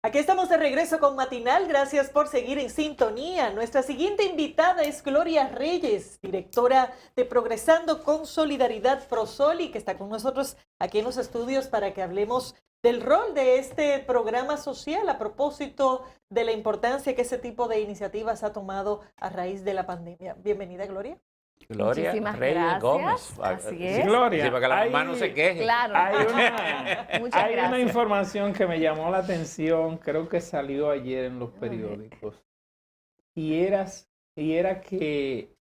Aquí estamos de regreso con Matinal. Gracias por seguir en sintonía. Nuestra siguiente invitada es Gloria Reyes, directora de Progresando con Solidaridad Prosoli, que está con nosotros aquí en los estudios para que hablemos del rol de este programa social a propósito de la importancia que ese tipo de iniciativas ha tomado a raíz de la pandemia. Bienvenida, Gloria. Gloria Muchísimas Reyes gracias. Gómez. Así Sí, es. Gloria, sí, para que la mamá no se queje. Claro. Muchas Hay una gracias. información que me llamó la atención, creo que salió ayer en los periódicos, y era que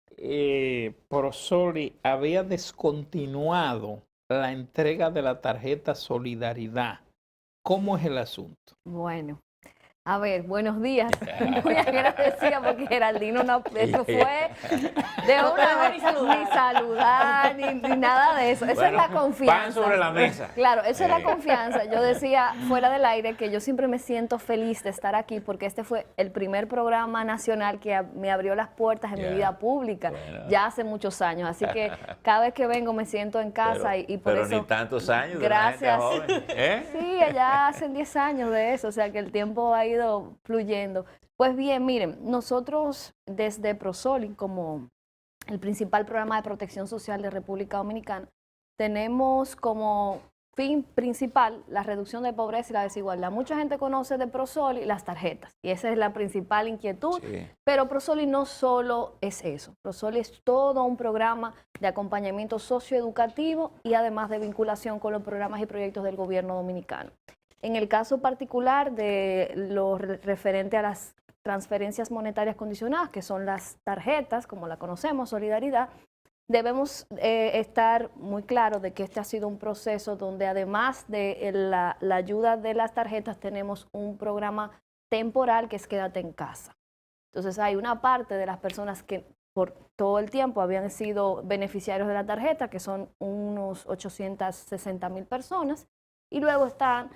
Prosoli había descontinuado la entrega de la tarjeta Solidaridad. ¿Cómo es el asunto? Bueno, a ver, buenos días. Muy agradecida porque Geraldino no, eso fue de No te una dejó vez, ni saludar. ni saludar, ni nada de eso. Eso Bueno, es la confianza. pan sobre la mesa. Claro, eso es la confianza. Yo decía fuera del aire que yo siempre me siento feliz de estar aquí porque este fue el primer programa nacional que me abrió las puertas en mi vida pública, ya hace muchos años. Así que cada vez que vengo me siento en casa y por pero eso... ni tantos años. Gracias. De la gente joven, ¿eh? Sí, allá hacen 10 años de eso, o sea que el tiempo ha ido fluyendo. Pues bien, miren, nosotros desde Prosoli, como el principal programa de protección social de República Dominicana, tenemos como fin principal la reducción de pobreza y la desigualdad. Mucha gente conoce de Prosoli las tarjetas y esa es la principal inquietud, Sí. pero Prosoli no solo es eso. Prosoli es todo un programa de acompañamiento socioeducativo y además de vinculación con los programas y proyectos del gobierno dominicano. En el caso particular de lo referente a las transferencias monetarias condicionadas, que son las tarjetas, como la conocemos, Solidaridad, debemos estar muy claros de que este ha sido un proceso donde además de la ayuda de las tarjetas tenemos un programa temporal que es Quédate en casa. Entonces hay una parte de las personas que por todo el tiempo habían sido beneficiarios de la tarjeta, que son unos 860,000 personas, y luego están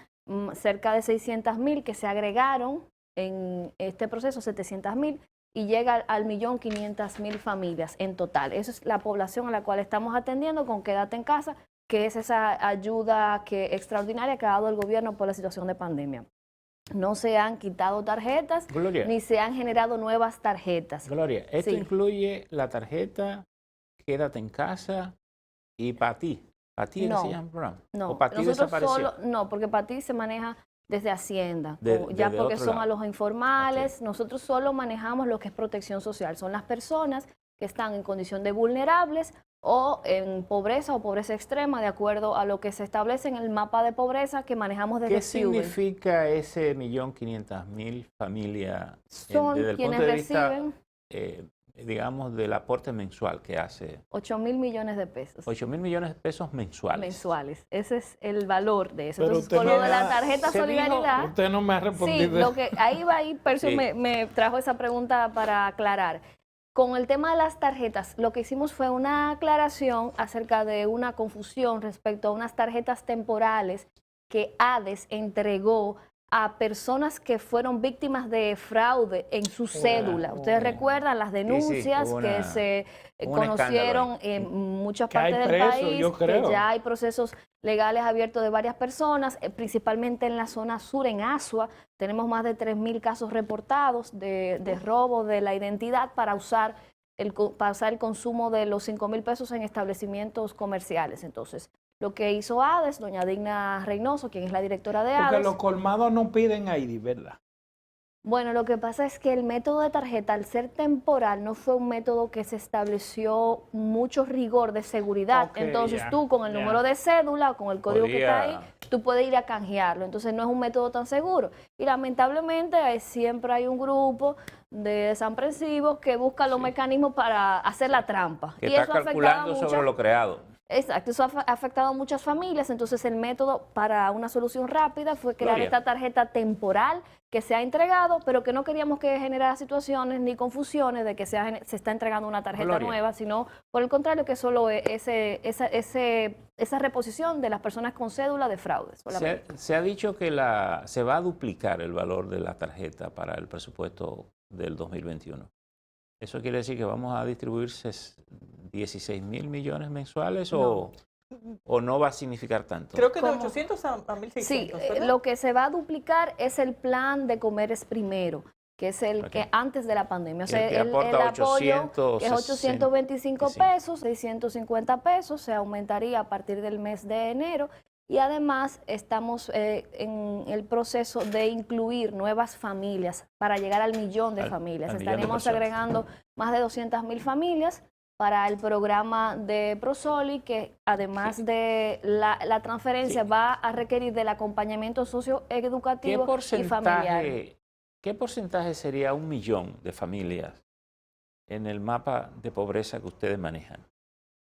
cerca de 600,000 que se agregaron en este proceso, 700,000, y llega al 1.500.000 familias en total. Esa es la población a la cual estamos atendiendo con Quédate en casa, que es esa ayuda extraordinaria que ha dado el gobierno por la situación de pandemia. No se han quitado tarjetas, Gloria, ni se han generado nuevas tarjetas. Gloria, esto Sí. incluye la tarjeta Quédate en casa y para ti. ¿Para ti No, se llama el programa? No, ¿O para ti nosotros desapareció? no, porque para ti se maneja desde Hacienda, ya Desde porque otro son lado. a los informales. Nosotros solo manejamos lo que es protección social, son las personas que están en condición de vulnerables o en pobreza o pobreza extrema, de acuerdo a lo que se establece en el mapa de pobreza que manejamos desde ¿Qué CIUBE. significa ese 1.500.000 familias Son desde el quienes punto de vista, reciben digamos, del aporte mensual que hace? 8,000 millones de pesos 8.000 millones de pesos mensuales. mensuales. Ese es el valor de eso. Pero Entonces, usted con no lo de la ha- tarjeta se dijo- Solidaridad... Usted no me ha Sí, respondido. ahí va, ahí Percio Sí. me trajo esa pregunta para aclarar. Con el tema de las tarjetas, lo que hicimos fue una aclaración acerca de una confusión respecto a unas tarjetas temporales que ADES entregó a personas que fueron víctimas de fraude en su cédula. Ustedes recuerdan las denuncias hubo que se hubo un conocieron escándalo ahí. en muchas Que hay partes del presos, país, yo creo. que ya hay procesos legales abiertos de varias personas, principalmente en la zona sur, en Asua. Tenemos más de 3,000 casos reportados de robo de la identidad para usar el consumo de los 5,000 pesos en establecimientos comerciales. Entonces, lo que hizo ADES, doña Digna Reynoso, quien es la directora de Porque ADES. los colmados no piden ID, ¿verdad? Bueno, lo que pasa es que el método de tarjeta, al ser temporal, no fue un método que se estableció mucho rigor de seguridad. Ok, Entonces ya, tú con el ya. número de cédula o con el código que está ahí, Podía- tú puedes ir a canjearlo. Entonces no es un método tan seguro. Y lamentablemente siempre hay un grupo de desaprensivos que busca los mecanismos para hacer la trampa. Que y está eso ha afectado a calculando sobre muchas... lo creado. Exacto, eso ha afectado a muchas familias, entonces el método para una solución rápida fue crear Gloria. esta tarjeta temporal que se ha entregado, pero que no queríamos que generara situaciones ni confusiones de que se está entregando una tarjeta Gloria. nueva, sino por el contrario que solo es esa reposición de las personas con cédula de fraudes. Se ha dicho que se va a duplicar el valor de la tarjeta para el presupuesto del 2021. ¿Eso quiere decir que vamos a distribuir 16.000 millones mensuales No. ¿O no va a significar tanto? Creo que de ¿Cómo? 800 a 1.600, Sí, ¿verdad? lo que se va a duplicar es el plan de Comer es Primero, que es el que antes de la pandemia. O Y sea, el que aporta el apoyo, que es 865 825 pesos, 650 pesos, se aumentaría a partir del mes de enero. Y además estamos en el proceso de incluir nuevas familias para llegar al millón de familias. al millón de Estaremos personas. agregando más de 200.000 familias para el programa de Prosoli, que además de la transferencia va a requerir del acompañamiento ¿Qué socioeducativo y familiar. porcentaje sería 1 millón de familias en el mapa de pobreza que ustedes manejan?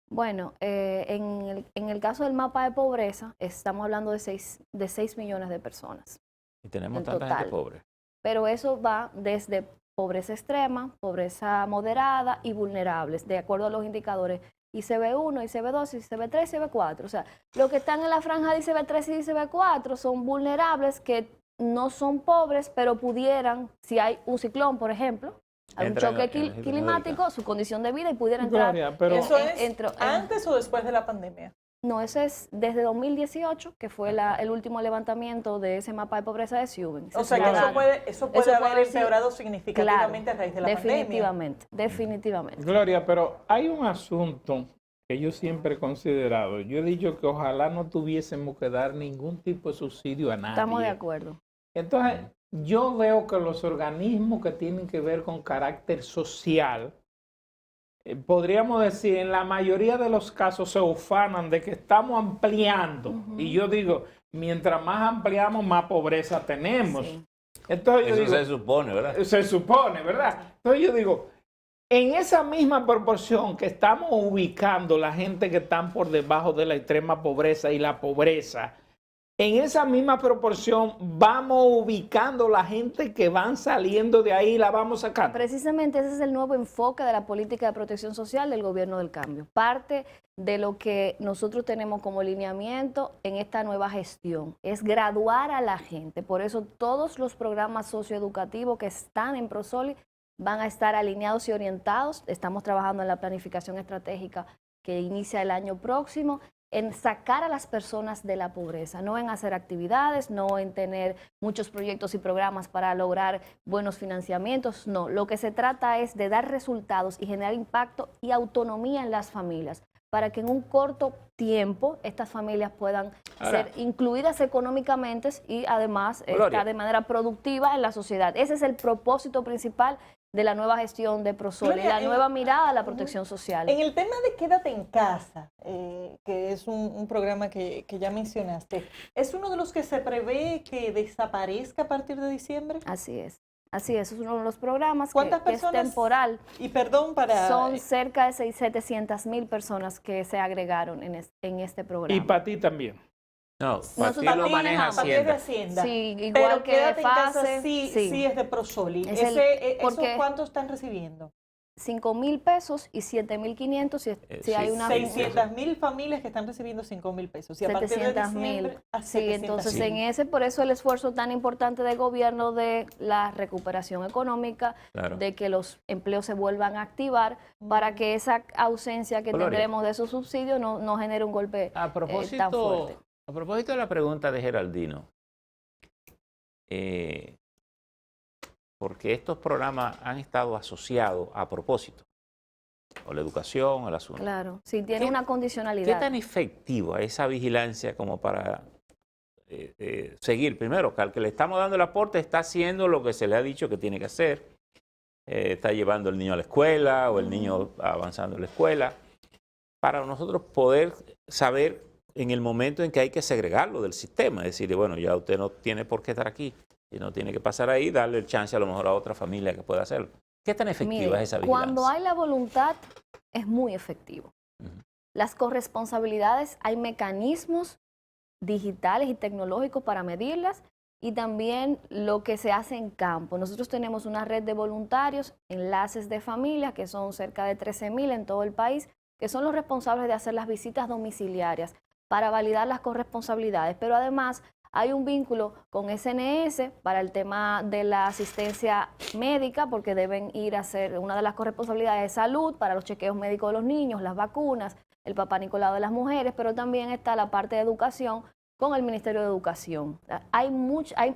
Bueno, en el caso del mapa de pobreza, estamos hablando de 6 millones de personas. Y tenemos En tanta total. gente pobre. Pero eso va desde pobreza extrema, pobreza moderada y vulnerables, de acuerdo a los indicadores ICB1, ICB2, ICB3, ICB4. O sea, los que están en la franja de ICB3 y ICB4 son vulnerables que no son pobres, pero pudieran, si hay un ciclón, por ejemplo, hay un Entran choque en el climático, su condición de vida y pudiera entrar. Gloria, pero ¿Eso es entro- antes o después de la pandemia? No, eso es desde 2018, que fue el último levantamiento de ese mapa de pobreza de Siuben. O sea que Claro. eso puede Eso haber puede ser- empeorado significativamente a raíz de la pandemia. definitivamente. Gloria, pero hay un asunto que yo siempre he considerado. Yo he dicho que ojalá no tuviésemos que dar ningún tipo de subsidio a nadie. Estamos de acuerdo. Entonces, yo veo que los organismos que tienen que ver con carácter social, podríamos decir, en la mayoría de los casos se ufanan de que estamos ampliando. Y yo digo, mientras más ampliamos, más pobreza tenemos. Sí. Entonces yo Eso digo, se supone, ¿verdad? se supone, ¿verdad? Entonces yo digo, en esa misma proporción que estamos ubicando la gente que están por debajo de la extrema pobreza y la pobreza, en esa misma proporción vamos ubicando la gente que van saliendo de ahí y la vamos sacando. Precisamente ese es el nuevo enfoque de la política de protección social del gobierno del cambio. Parte de lo que nosotros tenemos como lineamiento en esta nueva gestión es graduar a la gente. Por eso todos los programas socioeducativos que están en Prosoli van a estar alineados y orientados. Estamos trabajando en la planificación estratégica que inicia el año próximo, en sacar a las personas de la pobreza, no en hacer actividades, no en tener muchos proyectos y programas para lograr buenos financiamientos, no. Lo que se trata es de dar resultados y generar impacto y autonomía en las familias, para que en un corto tiempo estas familias puedan ser incluidas económicamente y además estar de manera productiva en la sociedad. Ese es el propósito principal de la nueva gestión de Prosoli, Gloria, la nueva mirada a la protección social. En el tema de Quédate en Casa, que es un programa que ya mencionaste, ¿es uno de los que se prevé que desaparezca a partir de diciembre? Así es, es uno de los programas ¿Cuántas que es personas? temporal. Y perdón para... Son cerca de 700.000 personas que se agregaron en este programa. Y para ti también. No, Nosotros Pati lo maneja manejamos. Paquete de Hacienda. Hacienda. Sí, igual Pero que Quédate en Casa FASE, sí es de Prosoli. Es el- ¿Esos porque- cuántos están recibiendo? 5.000 pesos y 7.500 si hay una... 600.000 familias que están recibiendo 5.000 pesos. Y a partir de 700.000. diciembre, a Sí, 700.000. entonces Sí. en ese, por eso el esfuerzo tan importante del gobierno de la recuperación económica, Claro. de que los empleos se vuelvan a activar, para que esa ausencia que Gloria. tendremos de esos subsidios no genere un golpe A tan propósito, fuerte. a propósito de la pregunta de Geraldino, porque estos programas han estado asociados a propósito, o la educación, o el asunto. Claro, sí, tiene ¿Qué- una ¿Qué condicionalidad. tan efectiva es esa vigilancia como para seguir? Primero, que al que le estamos dando el aporte está haciendo lo que se le ha dicho que tiene que hacer, está llevando el niño a la escuela o el niño avanzando en la escuela, para nosotros poder saber en el momento en que hay que segregarlo del sistema, es decir, bueno, ya usted no tiene por qué estar aquí y no tiene que pasar ahí, darle el chance a lo mejor a otra familia que pueda hacerlo. ¿Qué tan efectiva Mire, es esa vigilancia? cuando hay la voluntad, es muy efectivo. Ujú. Las corresponsabilidades, hay mecanismos digitales y tecnológicos para medirlas, y también lo que se hace en campo. Nosotros tenemos una red de voluntarios, enlaces de familia, que son cerca de 13.000 en todo el país, que son los responsables de hacer las visitas domiciliarias para validar las corresponsabilidades. Pero además hay un vínculo con SNS para el tema de la asistencia médica, porque deben ir a hacer una de las corresponsabilidades de salud para los chequeos médicos de los niños, las vacunas. el Papá Nicolau de las mujeres, pero también está la parte de educación con el Ministerio de Educación.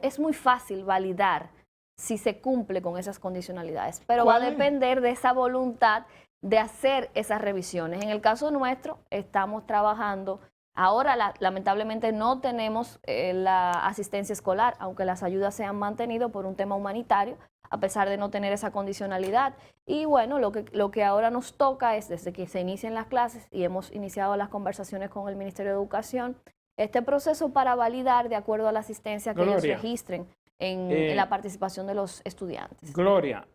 Es muy fácil validar si se cumple con esas condicionalidades, pero va a depender de esa voluntad de hacer esas revisiones. En el caso nuestro, estamos trabajando. Ahora, lamentablemente, no tenemos la asistencia escolar, aunque las ayudas se han mantenido por un tema humanitario, a pesar de no tener esa condicionalidad. Y bueno, lo que ahora nos toca es, desde que se inician las clases, y hemos iniciado las conversaciones con el Ministerio de Educación, este proceso para validar de acuerdo a la asistencia que ellos registren en la participación de los estudiantes. Gloria,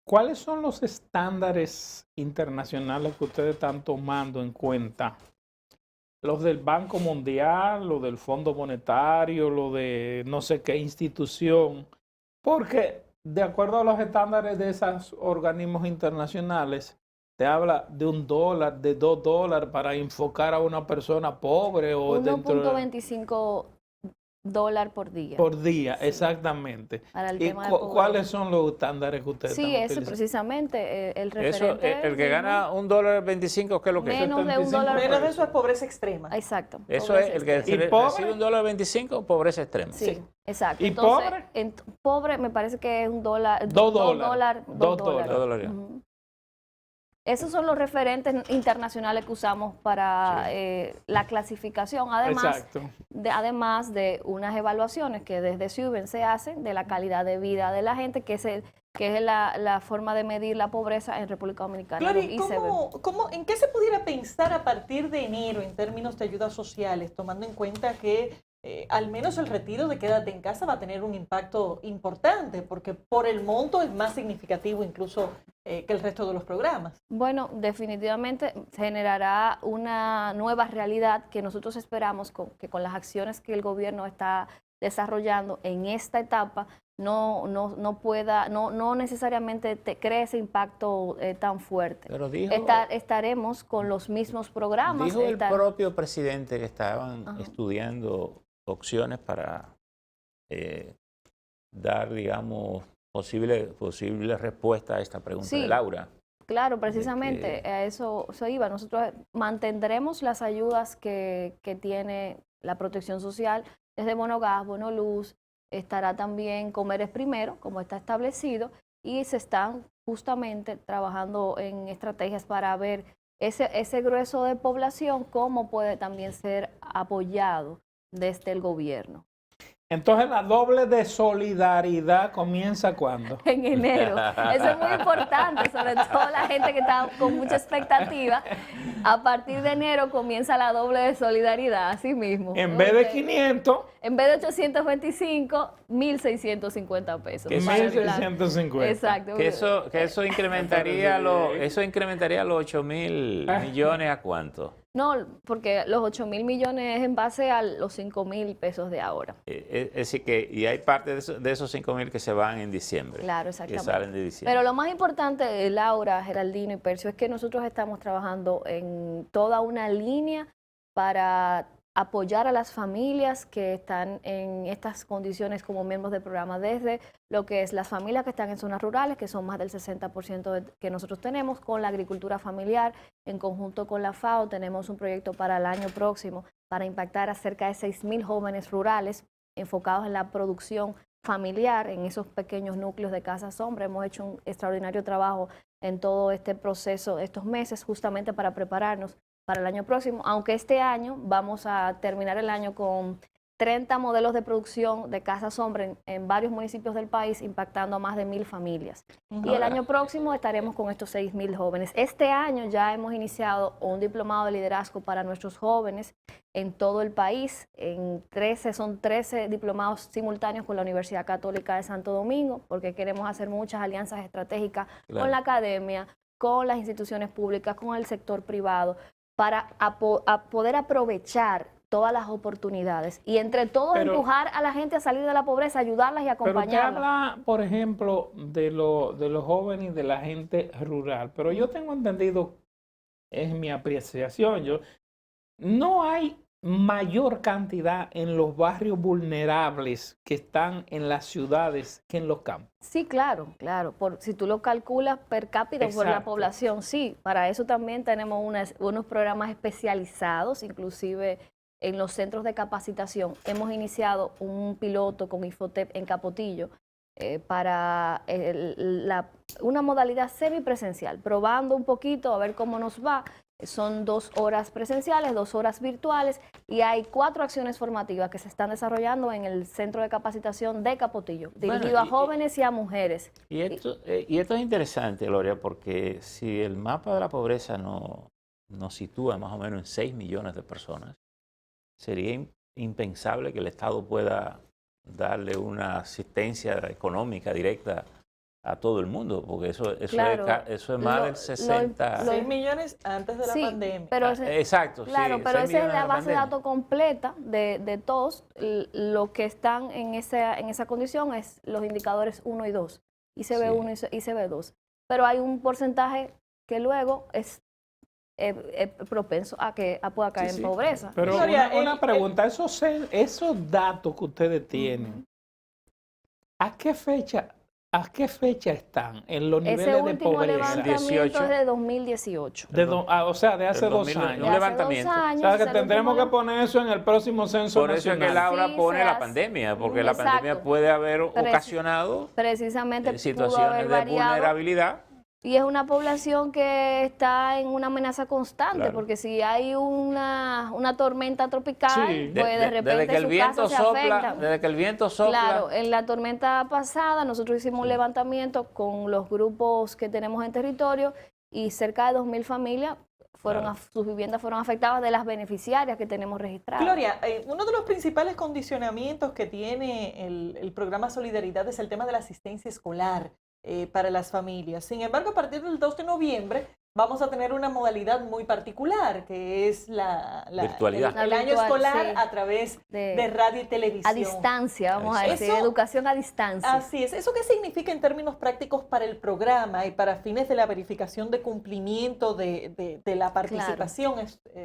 ¿cuáles son los estándares internacionales que ustedes están tomando en cuenta? Los del Banco Mundial, los del Fondo Monetario, lo de no sé qué institución, porque de acuerdo a los estándares de esos organismos internacionales, te habla de $1, de $2 para enfocar a una persona pobre o 1.25 dólares por día. Por día, sí. Exactamente. Para el ¿Y tema de cuáles son los estándares que ustedes están utilizando? Sí, precisamente el referente. Eso, el que gana $1.25, ¿qué es lo que es? Menos de $1. Menos de eso es pobreza extrema. Exacto. Eso es el que recibe $1.25, pobreza extrema. Sí, exacto. ¿Y entonces, pobre? Pobre me parece que es $2. $2. Esos son los referentes internacionales que usamos para la clasificación, además de unas evaluaciones que desde SIUBEN se hacen de la calidad de vida de la gente, que es la forma de medir la pobreza en República Dominicana. Gloria, ¿en qué se pudiera pensar a partir de enero en términos de ayudas sociales, tomando en cuenta que al menos el retiro de quédate en casa va a tener un impacto importante, porque por el monto es más significativo incluso que el resto de los programas? Bueno, definitivamente generará una nueva realidad que nosotros esperamos que con las acciones que el gobierno está desarrollando en esta etapa no necesariamente cree ese impacto tan fuerte. Pero estaremos con los mismos programas. Dijo el propio presidente que estaban estudiando opciones para dar, digamos, posible respuesta a esta pregunta de Laura. Claro, precisamente a eso iba. Nosotros mantendremos las ayudas que tiene la protección social, desde bono gas, bono luz, estará también Comer es Primero, como está establecido, y se están justamente trabajando en estrategias para ver ese grueso de población, cómo puede también ser apoyado desde el gobierno. Entonces, la doble de solidaridad comienza ¿cuándo? En enero. Eso es muy importante, sobre todo la gente que está con mucha expectativa. A partir de enero comienza la doble de solidaridad, así mismo. En vez de 500. En vez de 825, 1.650 pesos. 1.650. Exacto. Que eso incrementaría los 8.000 millones ¿a cuánto? No, porque los 8.000 millones es en base a los 5.000 pesos de ahora. Es decir que, y hay parte de esos 5.000 que se van en diciembre. Claro, exactamente. Que salen de diciembre. Pero lo más importante, Laura, Geraldino y Percio, es que nosotros estamos trabajando en toda una línea para apoyar a las familias que están en estas condiciones como miembros del programa, desde lo que es las familias que están en zonas rurales, que son más del 60% que nosotros tenemos, con la agricultura familiar. En conjunto con la FAO tenemos un proyecto para el año próximo para impactar a cerca de 6.000 jóvenes rurales enfocados en la producción familiar, en esos pequeños núcleos de casas sombra. Hemos hecho un extraordinario trabajo en todo este proceso, estos meses, justamente para prepararnos para el año próximo, aunque este año vamos a terminar el año con 30 modelos de producción de casas sombra en varios municipios del país, impactando a más de 1.000 familias. Y el año próximo estaremos con estos 6.000 jóvenes. Este año ya hemos iniciado un diplomado de liderazgo para nuestros jóvenes en todo el país. Son 13 diplomados simultáneos con la Universidad Católica de Santo Domingo, porque queremos hacer muchas alianzas estratégicas con la academia, con las instituciones públicas, con el sector privado, para poder aprovechar todas las oportunidades y entre todos empujar a la gente a salir de la pobreza, ayudarlas y acompañarlas. Pero usted habla, por ejemplo, de los jóvenes y de la gente rural, pero yo tengo entendido, es mi apreciación, no hay mayor cantidad en los barrios vulnerables que están en las ciudades que en los campos. Sí, claro, claro. Si tú lo calculas per cápita por la Exacto. población, sí. Para eso también tenemos unos programas especializados, inclusive en los centros de capacitación. Hemos iniciado un piloto con Infotep en Capotillo para una modalidad semipresencial, probando un poquito a ver cómo nos va. Son 2 horas presenciales, 2 horas virtuales y hay 4 acciones formativas que se están desarrollando en el Centro de Capacitación de Capotillo, dirigido a jóvenes y a mujeres. Y esto es interesante, Gloria, porque si el mapa de la pobreza nos sitúa más o menos en 6 millones de personas, sería impensable que el Estado pueda darle una asistencia económica directa a todo el mundo, porque Claro, eso es más del 60. 6 millones antes de la Sí, pandemia. pero Exacto, claro, sí, pero 6 esa es millones la de base de pandemia. datos completa de todos. Lo que están en esa condición es los indicadores 1 y 2, ICB1 y ICB2. Pero hay un porcentaje que luego es propenso a que pueda caer en pobreza. Pero Gloria, una pregunta, esos datos que ustedes tienen, ¿a qué fecha están en los Ese niveles de último pobreza? levantamiento 18. es de 2018. O sea, de hace Del 2 2000, años. De un hace levantamiento. 2 años, O sea, que es el tendremos último que poner eso en el próximo censo Por eso es que nacional. Laura Sí, pone se la hace. pandemia, porque la Exacto. pandemia puede haber ocasionado Precisamente pudo situaciones haber de variado. vulnerabilidad. Y es una población que está en una amenaza constante, Claro. porque si hay una tormenta tropical, Sí. pues de repente desde que el su viento casa se sopla, afecta. desde que el viento sopla, Claro, en la tormenta pasada nosotros hicimos un levantamiento con los grupos que tenemos en territorio y cerca de 2.000 familias sus viviendas fueron afectadas de las beneficiarias que tenemos registradas. Gloria, uno de los principales condicionamientos que tiene el programa Solidaridad es el tema de la asistencia escolar para las familias. Sin embargo, a partir del 2 de noviembre vamos a tener una modalidad muy particular, que es Virtualidad. el año virtual, escolar sí. a través de radio y televisión. A distancia, vamos a decir, Eso- educación a distancia. Así es. ¿Eso qué significa en términos prácticos para el programa y para fines de la verificación de cumplimiento de la participación?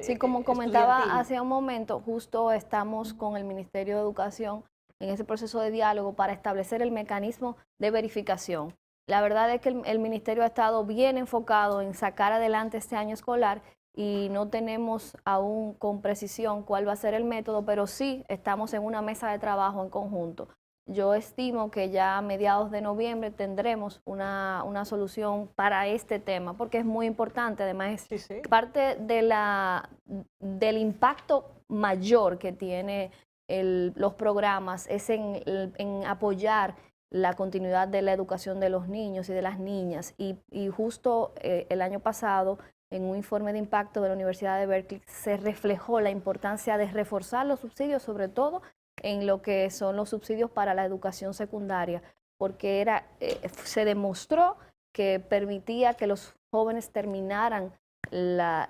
Sí, como comentaba estudiantil? hace un momento, justo estamos con el Ministerio de Educación en ese proceso de diálogo para establecer el mecanismo de verificación. La verdad es que el Ministerio ha estado bien enfocado en sacar adelante este año escolar y no tenemos aún con precisión cuál va a ser el método, pero sí estamos en una mesa de trabajo en conjunto. Yo estimo que ya a mediados de noviembre tendremos una solución para este tema, porque es muy importante. Además, Sí, sí. parte del impacto mayor que tiene los programas es en apoyar la continuidad de la educación de los niños y de las niñas. Y justo el año pasado, en un informe de impacto de la Universidad de Berkeley, se reflejó la importancia de reforzar los subsidios, sobre todo en lo que son los subsidios para la educación secundaria, porque se demostró que permitía que los jóvenes terminaran la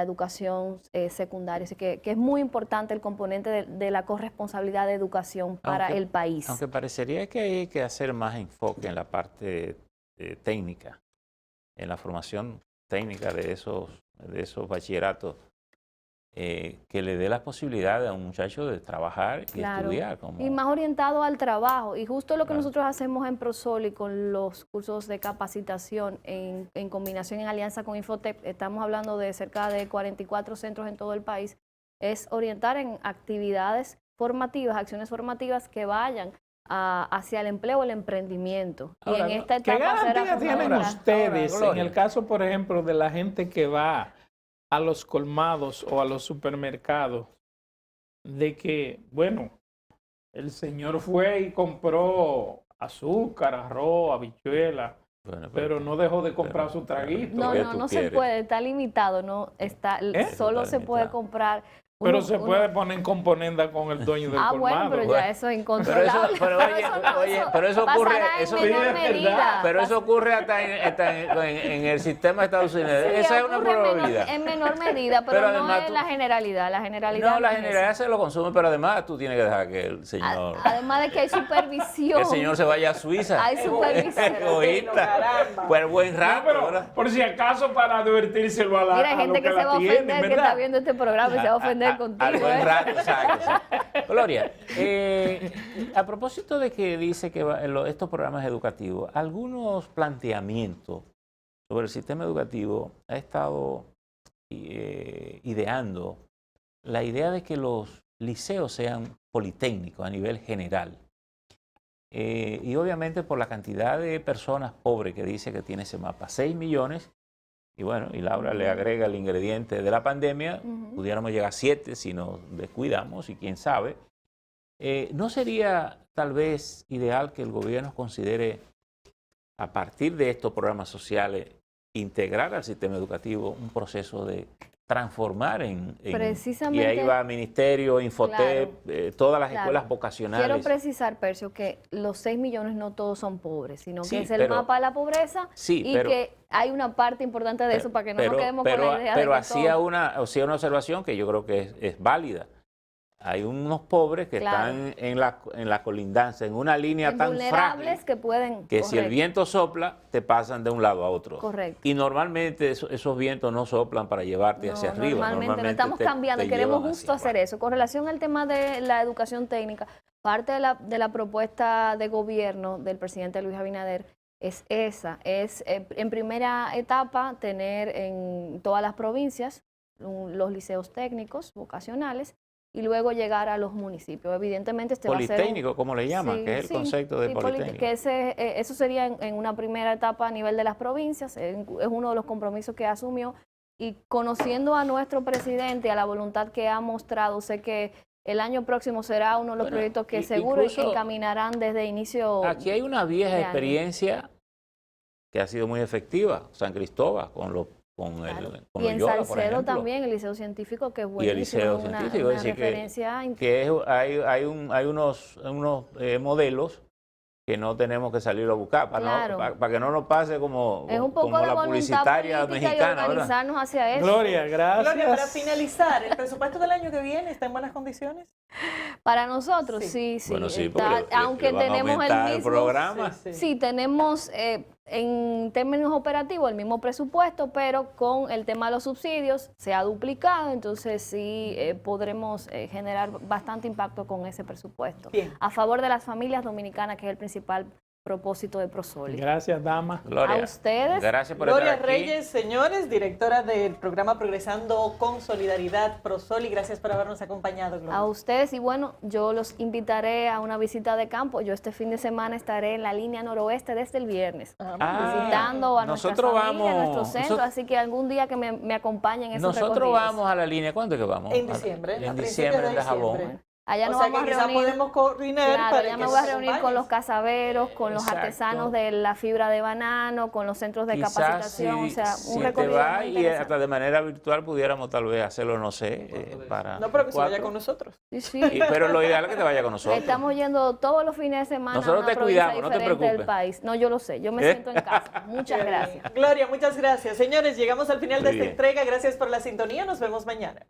educación secundaria. Así que es muy importante el componente de la corresponsabilidad de educación para el país. Aunque parecería que hay que hacer más enfoque en la parte técnica, en la formación técnica de esos bachilleratos, que le dé las posibilidades a un muchacho de trabajar y estudiar. Y más orientado al trabajo. Y justo lo que Claro. nosotros hacemos en Prosoli con los cursos de capacitación en combinación, en alianza con Infotep, estamos hablando de cerca de 44 centros en todo el país, es orientar en actividades formativas, acciones formativas que vayan hacia el empleo o el emprendimiento. Ahora, y en esta ¿Qué etapa será garantía tienen fundamental. ustedes Gloria. en el caso, por ejemplo, de la gente que va a los colmados o a los supermercados, de que, bueno, el señor fue y compró azúcar, arroz, habichuela, Bueno, pero no dejó de comprar su traguito? No, ¿Qué no, tú no se quieres? puede, está limitado, no está, solo Está se puede limitado. comprar. Pero se puede poner en componenda con el dueño del colmado. Bueno, pero ya eso es incontrolable. Pero eso ocurre, pasará en eso, menor es verdad. medida. pero eso ocurre hasta en el sistema de Estados Unidos. Sí, Esa es una ocurre probabilidad. en menor medida, pero, Pero no además es tú- la generalidad. La generalidad No, la es generalidad esa. se lo consume, pero además tú tienes que dejar que el señor, Además de que hay supervisión. que el señor se vaya a Suiza. Hay supervisión. Egoísta. Caramba. Por buen No, rato, pero ¿verdad? por si acaso para advertírselo a la Mira, hay gente a lo que se la va a tienen, ofender, que ¿verdad? está viendo este programa y se va a ofender compartir contigo. Al buen rato, exacto. Gloria, a propósito de que dice que estos programas educativos, algunos planteamientos sobre el sistema educativo ha estado ideando la idea de que los liceos sean politécnicos a nivel general. Y obviamente por la cantidad de personas pobres que dice que tiene ese mapa, 6 millones, y bueno, y Laura le agrega el ingrediente de la pandemia, pudiéramos llegar a 7 si nos descuidamos, y quién sabe. ¿No sería tal vez ideal que el gobierno considere, a partir de estos programas sociales, integrar al sistema educativo un proceso de transformar Precisamente, y ahí va Ministerio, Infotep, todas las escuelas vocacionales? Quiero precisar, Percio, que los 6 millones no todos son pobres, sino Sí, que es el pero, mapa de la pobreza y que hay una parte importante de eso para que no nos quedemos con la idea de que hacía una observación que yo creo que es válida. Hay unos pobres que están en la colindancia, en una línea tan frágil que pueden, que si el viento sopla, te pasan de un lado a otro. Correcto. Y normalmente esos vientos no soplan para llevarte hacia arriba. Normalmente no estamos cambiando, queremos justo hacer eso. Con relación al tema de la educación técnica, parte de la propuesta de gobierno del presidente Luis Abinader es esa, es en primera etapa tener en todas las provincias los liceos técnicos vocacionales, y luego llegar a los municipios. Evidentemente va a ser politécnico, como le llaman, que es el concepto de politécnico. Que eso sería en una primera etapa a nivel de las provincias, es uno de los compromisos que asumió, y conociendo a nuestro presidente, a la voluntad que ha mostrado, sé que el año próximo será uno de los proyectos que seguro encaminarán desde inicio. Aquí hay una vieja experiencia que ha sido muy efectiva, San Cristóbal, y en Salcedo también, el Liceo Científico, que es buenísimo. Y el Liceo Científico, una referencia hay unos modelos que no tenemos que salir a buscar para que no nos pase como la publicitaria mexicana. Organizarnos hacia eso. Gloria, gracias. Gloria, para finalizar, ¿el presupuesto del año que viene está en buenas condiciones? Para nosotros, sí. Bueno, sí, aunque tenemos el mismo programa. Sí, tenemos en términos operativos el mismo presupuesto, pero con el tema de los subsidios se ha duplicado, entonces sí podremos generar bastante impacto con ese presupuesto. Bien. A favor de las familias dominicanas, que es el principal propósito de Prosoli. Gracias, dama. Gloria, a ustedes. Gracias por Gloria estar aquí. Reyes, señores, directora del programa Progresando con Solidaridad Prosoli. Gracias por habernos acompañado, Gloria. A ustedes, y bueno, yo los invitaré a una visita de campo. Yo este fin de semana estaré en la línea noroeste desde el viernes, visitando a nuestra familia, a nuestro centro, así que algún día que me acompañen en esos Nosotros recorridos. vamos a la línea, ¿cuándo es que vamos? En diciembre. En diciembre de Jabón. Allá nos o sea vamos que a quizás reunir, podemos coordinar para ya que me voy a nos reunir con acompañes. los casaberos, con los Exacto. artesanos de la fibra de banano, con los centros de Quizás capacitación, o sea, si un te recorrido va muy y interesante. hasta de manera virtual pudiéramos tal vez hacerlo, no sé, para No, pero que se vaya 4. con nosotros. Sí. Pero lo ideal es que te vaya con nosotros. Estamos yendo todos los fines de semana Nosotros a una te provincia cuidamos, no te diferente del preocupes. país. No, yo lo sé, yo me siento en casa. Muchas gracias. Gloria, muchas gracias. Señores, llegamos al final Muy de esta bien. entrega. Gracias por la sintonía. Nos vemos mañana.